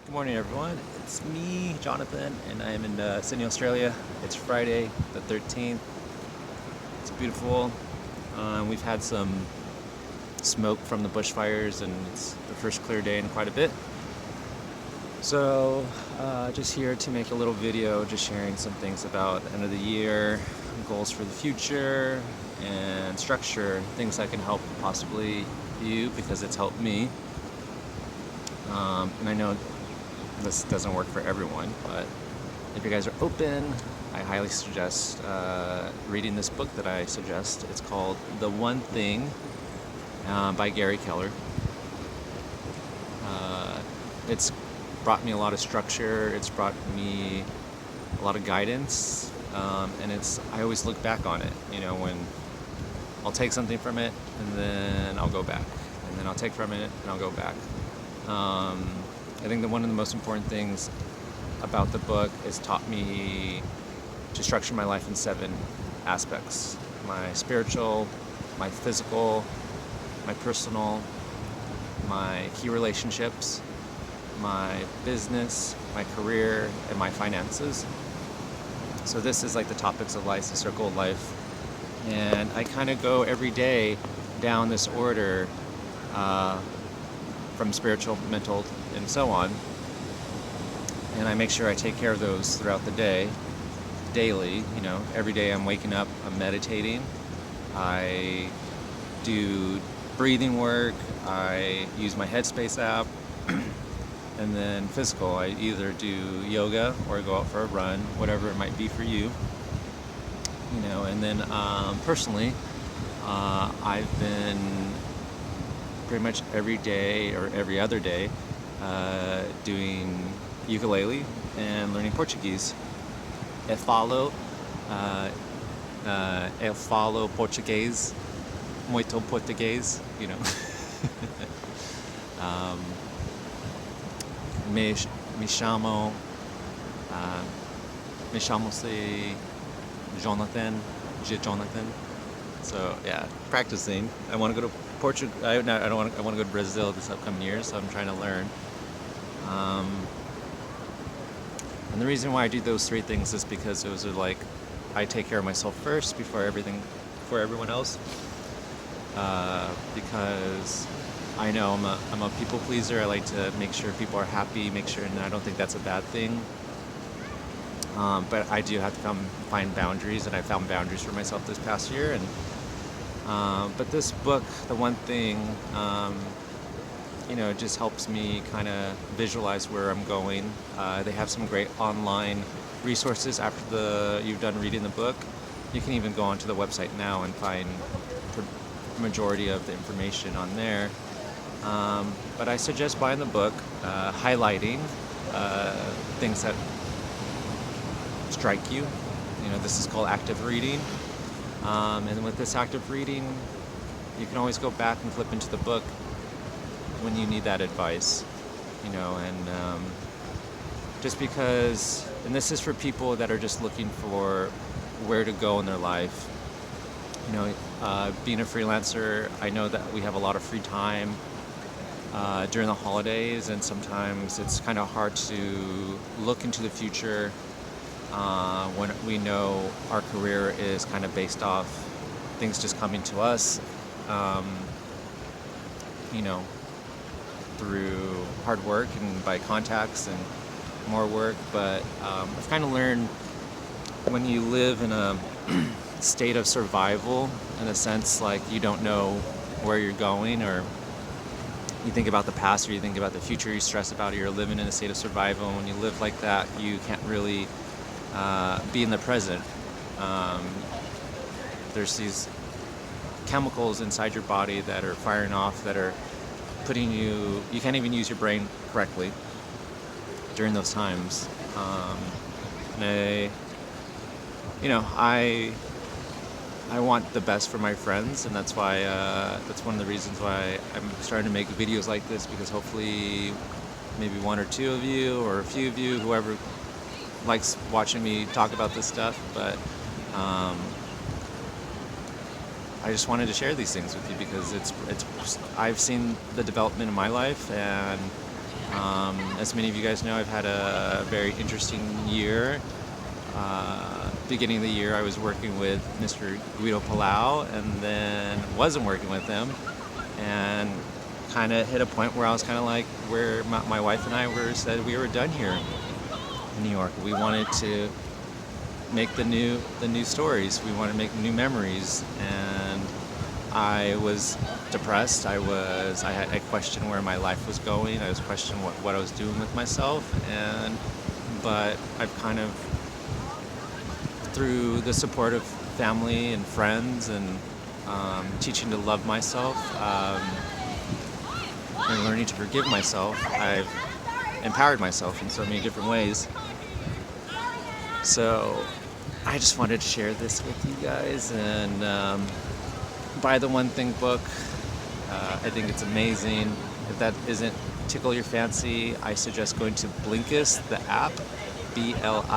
Good morning, everyone. It's me, Jonathan, and I am in Sydney, Australia. It's Friday, the 13th. It's beautiful. We've had some smoke from the bushfires, and it's the first clear day in quite a bit. So, just here to make a little video, just sharing some things about the end of the year, goals for the future, and structure, things that can help possibly you because it's helped me. And I know this doesn't work for everyone, but if you guys are open, I highly suggest reading this book that I suggest. It's called The One Thing by Gary Keller. It's brought me a lot of structure, it's brought me a lot of guidance, and I always look back on it, when I'll take something from it and then I'll go back, and then I'll take from it and I'll go back. I think that one of the most important things about the book is taught me to structure my life in 7 aspects: my spiritual, my physical, my personal, my key relationships, my business, my career, and my finances. So this is like the topics of life, the circle of life. And I kind of go every day down this order, from spiritual, mental, and so on. And I make sure I take care of those throughout the day, daily. Every day I'm waking up, I'm meditating, I do breathing work, I use my Headspace app, and then physical, I either do yoga or go out for a run, whatever it might be for you. And then personally, I've been pretty much every day or every other day doing ukulele and learning Portuguese. Eu falo português, muito português, me chamo se Jonathan. So yeah, practicing. I want to go to Portugal. I want to go to Brazil this upcoming year, so I'm trying to learn. And the reason why I do those 3 things is because those are like, I take care of myself first before everyone else. Because I know I'm a people pleaser. I like to make sure people are happy, and I don't think that's a bad thing. But I do have to find boundaries, and I found boundaries for myself this past year. But this book, The One Thing, it just helps me kind of visualize where I'm going. They have some great online resources after you've done reading the book. You can even go onto the website now and find the majority of the information on there. But I suggest buying the book, highlighting things that strike you. This is called active reading. And with this active reading, you can always go back and flip into the book when you need that advice, and just because, and this is for people that are just looking for where to go in their life. Being a freelancer, I know that we have a lot of free time during the holidays, and sometimes it's kind of hard to look into the future when we know our career is kind of based off things just coming to us, through hard work and by contacts and more work. But I've kind of learned, when you live in a state of survival, in a sense, like you don't know where you're going, or you think about the past or you think about the future, you stress about it, you're living in a state of survival. And when you live like that, you can't really be in the present. There's these chemicals inside your body that are firing off, that are putting you can't even use your brain correctly during those times. And I want the best for my friends, and that's why that's one of the reasons why I'm starting to make videos like this, because hopefully maybe 1 or 2 of you, or a few of you, whoever likes watching me talk about this stuff. But I just wanted to share these things with you because I've seen the development in my life, and As many of you guys know, I've had a very interesting year. Beginning of the year, I was working with Mr. Guido Palau, and then wasn't working with him, and kind of hit a point where I was kind of like, where my wife and I said we were done here in New York. We wanted to make the new stories. We wanted to make new memories, and I was depressed. I questioned where my life was going. I was questioning what I was doing with myself, but I've kind of, through the support of family and friends and teaching to love myself and learning to forgive myself, I've empowered myself in so many different ways. So I just wanted to share this with you guys, and buy the One Thing book. I think it's amazing. If that isn't tickle your fancy, I suggest going to Blinkist, the app, Blinklist,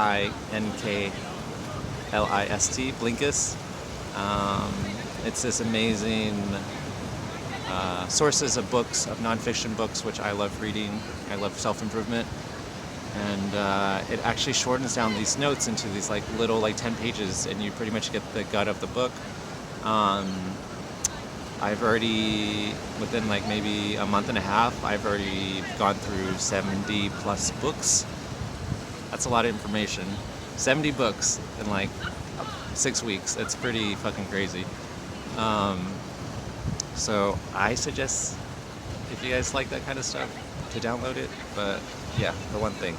Blinkist. It's this amazing sources of books, of nonfiction books, which I love reading. I love self-improvement. And it actually shortens down these notes into these like little 10 pages, and you pretty much get the gut of the book. I've already, within maybe a month and a half, I've already gone through 70 plus books. That's a lot of information. 70 books in 6 weeks. It's pretty fucking crazy. So I suggest, if you guys like that kind of stuff, to download it. But yeah, the One Thing.